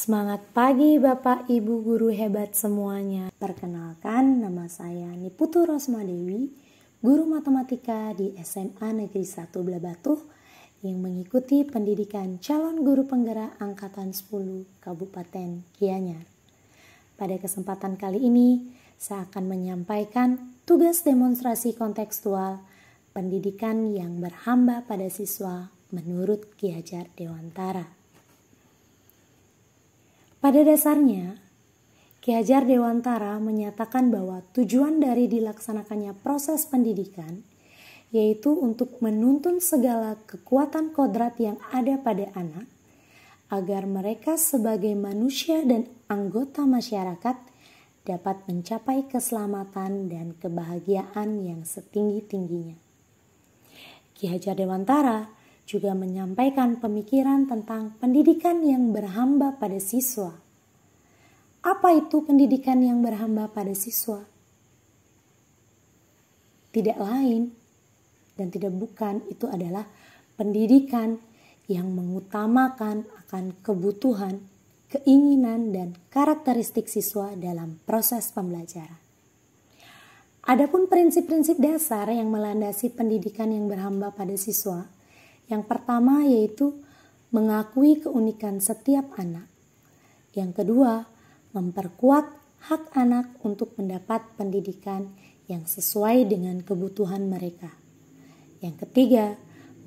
Semangat pagi Bapak Ibu guru hebat semuanya. Perkenalkan, nama saya Niputu Rosmadewi, guru matematika di SMA Negeri 1 Blabatuh yang mengikuti pendidikan calon guru penggerak angkatan 10 Kabupaten Gianyar. Pada kesempatan kali ini, saya akan menyampaikan tugas demonstrasi kontekstual pendidikan yang berhamba pada siswa menurut Ki Hajar Dewantara. Pada dasarnya, Ki Hajar Dewantara menyatakan bahwa tujuan dari dilaksanakannya proses pendidikan yaitu untuk menuntun segala kekuatan kodrat yang ada pada anak agar mereka sebagai manusia dan anggota masyarakat dapat mencapai keselamatan dan kebahagiaan yang setinggi-tingginya. Ki Hajar Dewantara juga menyampaikan pemikiran tentang pendidikan yang berhamba pada siswa. Apa itu pendidikan yang berhamba pada siswa? Tidak lain dan tidak bukan, itu adalah pendidikan yang mengutamakan akan kebutuhan, keinginan, dan karakteristik siswa dalam proses pembelajaran. Adapun prinsip-prinsip dasar yang melandasi pendidikan yang berhamba pada siswa, yang pertama yaitu mengakui keunikan setiap anak. Yang kedua, memperkuat hak anak untuk mendapat pendidikan yang sesuai dengan kebutuhan mereka. Yang ketiga,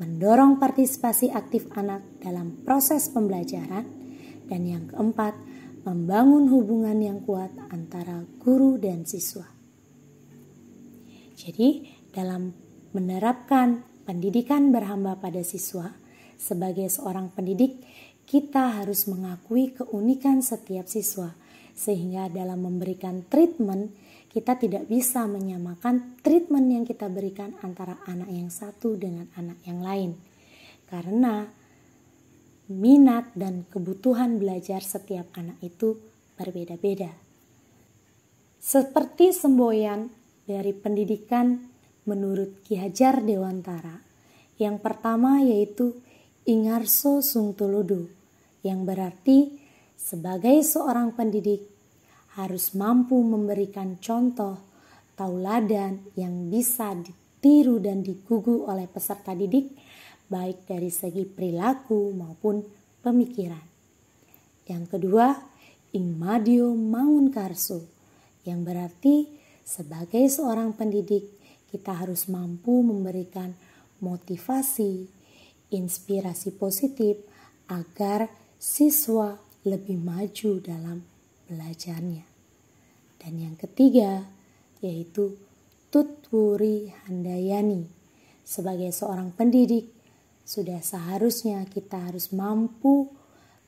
mendorong partisipasi aktif anak dalam proses pembelajaran. Dan yang keempat, membangun hubungan yang kuat antara guru dan siswa. Jadi, dalam menerapkan pendidikan berhamba pada siswa, sebagai seorang pendidik, kita harus mengakui keunikan setiap siswa, sehingga dalam memberikan treatment, kita tidak bisa menyamakan treatment yang kita berikan antara anak yang satu dengan anak yang lain. Karena minat dan kebutuhan belajar setiap anak itu berbeda-beda. Seperti semboyan dari pendidikan menurut Ki Hajar Dewantara, yang pertama yaitu Ingarso Sungtuludu, yang berarti sebagai seorang pendidik harus mampu memberikan contoh, tauladan yang bisa ditiru dan digugu oleh peserta didik, baik dari segi perilaku maupun pemikiran. Yang kedua, Ingmadio Mangunkarso, yang berarti sebagai seorang pendidik kita harus mampu memberikan motivasi, inspirasi positif agar siswa lebih maju dalam belajarnya. Dan yang ketiga yaitu Tutwuri Handayani. Sebagai seorang pendidik, sudah seharusnya kita harus mampu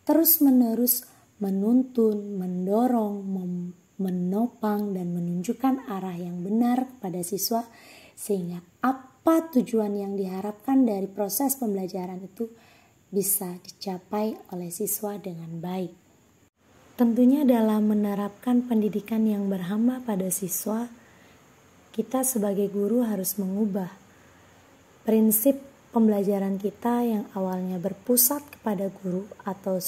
terus-menerus menuntun, mendorong, menopang dan menunjukkan arah yang benar kepada siswa, sehingga apa tujuan yang diharapkan dari proses pembelajaran itu bisa dicapai oleh siswa dengan baik. Tentunya dalam menerapkan pendidikan yang berhamba pada siswa, kita sebagai guru harus mengubah prinsip pembelajaran kita yang awalnya berpusat kepada guru atau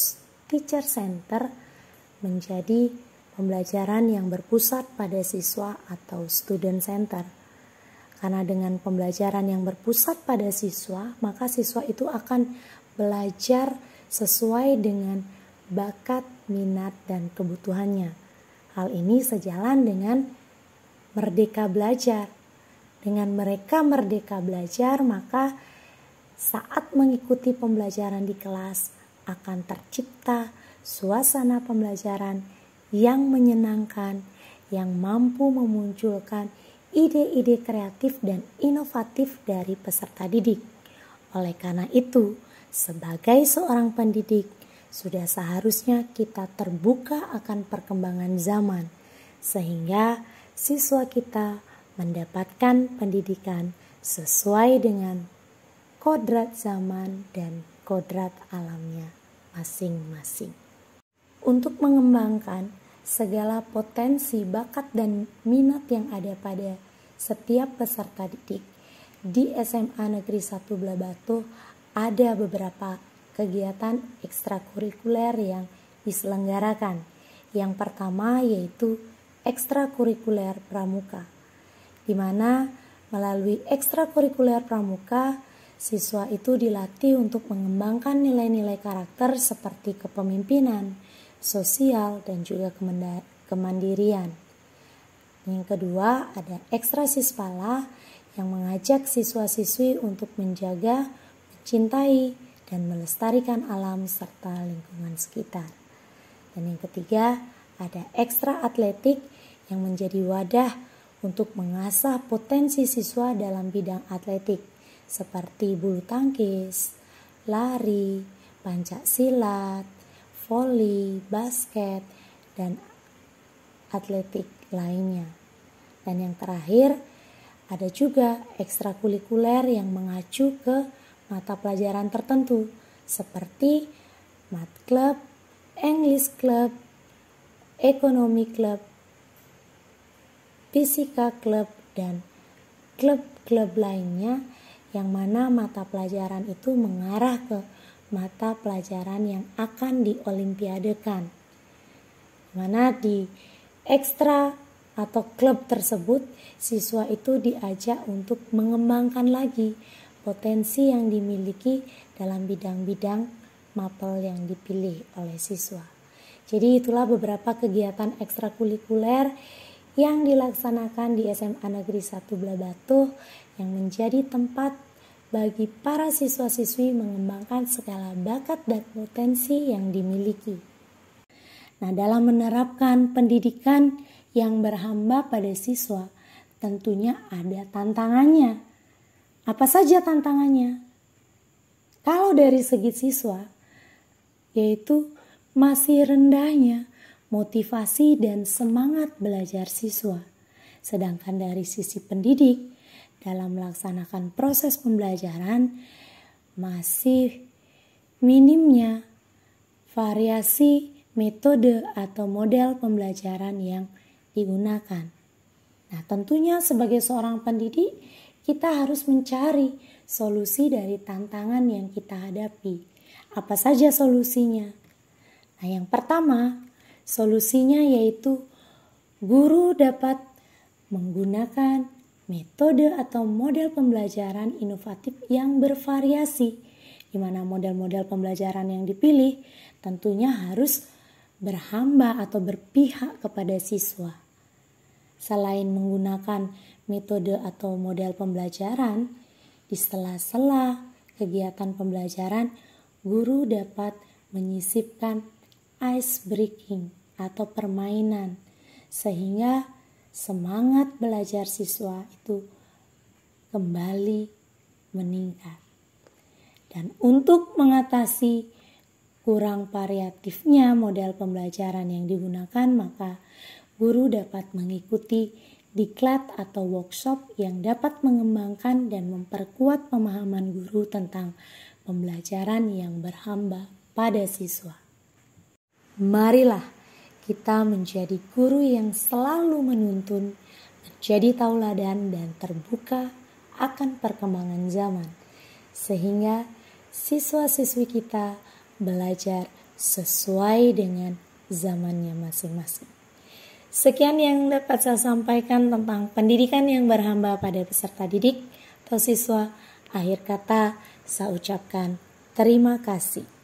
teacher center menjadi pembelajaran yang berpusat pada siswa atau student center. Karena dengan pembelajaran yang berpusat pada siswa, maka siswa itu akan belajar sesuai dengan bakat, minat, dan kebutuhannya. Hal ini sejalan dengan merdeka belajar. Dengan mereka merdeka belajar, maka saat mengikuti pembelajaran di kelas akan tercipta suasana pembelajaran yang menyenangkan, yang mampu memunculkan ide-ide kreatif dan inovatif dari peserta didik. Oleh karena itu, sebagai seorang pendidik, sudah seharusnya kita terbuka akan perkembangan zaman, sehingga siswa kita mendapatkan pendidikan sesuai dengan kodrat zaman dan kodrat alamnya masing-masing. Untuk mengembangkan segala potensi, bakat, dan minat yang ada pada setiap peserta didik, di SMA Negeri 1 Blabatuh ada beberapa kegiatan ekstrakurikuler yang diselenggarakan. Yang pertama yaitu ekstrakurikuler pramuka, di mana melalui ekstrakurikuler pramuka siswa itu dilatih untuk mengembangkan nilai-nilai karakter seperti kepemimpinan, sosial, dan juga kemandirian. Yang kedua ada ekstrasispala yang mengajak siswa-siswi untuk menjaga, mencintai, dan melestarikan alam serta lingkungan sekitar. Dan yang ketiga ada ekstra atletik yang menjadi wadah untuk mengasah potensi siswa dalam bidang atletik seperti bulu tangkis, lari, pencaksilat, voli, basket, dan atletik lainnya. Dan yang terakhir ada juga ekstrakurikuler yang mengacu ke mata pelajaran tertentu seperti Math Club, English Club, Ekonomi Club, Fisika Club, dan klub-klub lainnya yang mana mata pelajaran itu mengarah ke mata pelajaran yang akan diolimpiadekan. Mana di ekstra atau klub tersebut siswa itu diajak untuk mengembangkan lagi potensi yang dimiliki dalam bidang-bidang mapel yang dipilih oleh siswa. Jadi itulah beberapa kegiatan ekstrakurikuler yang dilaksanakan di SMA Negeri 1 Blabatuh yang menjadi tempat bagi para siswa-siswi mengembangkan segala bakat dan potensi yang dimiliki. Nah, dalam menerapkan pendidikan yang berhamba pada siswa, tentunya ada tantangannya. Apa saja tantangannya? Kalau dari segi siswa, yaitu masih rendahnya motivasi dan semangat belajar siswa. Sedangkan dari sisi pendidik, dalam melaksanakan proses pembelajaran, masih minimnya variasi metode atau model pembelajaran yang digunakan. Nah, tentunya sebagai seorang pendidik, kita harus mencari solusi dari tantangan yang kita hadapi. Apa saja solusinya? Nah, yang pertama, solusinya yaitu guru dapat menggunakan metode atau model pembelajaran inovatif yang bervariasi, di mana model-model pembelajaran yang dipilih tentunya harus berhamba atau berpihak kepada siswa. Selain menggunakan metode atau model pembelajaran, di sela-sela kegiatan pembelajaran, guru dapat menyisipkan ice breaking atau permainan sehingga semangat belajar siswa itu kembali meningkat. Dan untuk mengatasi kurang variatifnya model pembelajaran yang digunakan, maka guru dapat mengikuti diklat atau workshop yang dapat mengembangkan dan memperkuat pemahaman guru tentang pembelajaran yang berhamba pada siswa. Marilah kita menjadi guru yang selalu menuntun, menjadi tauladan dan terbuka akan perkembangan zaman, sehingga siswa-siswi kita belajar sesuai dengan zamannya masing-masing. Sekian yang dapat saya sampaikan tentang pendidikan yang berhamba pada peserta didik atau siswa. Akhir kata saya ucapkan terima kasih.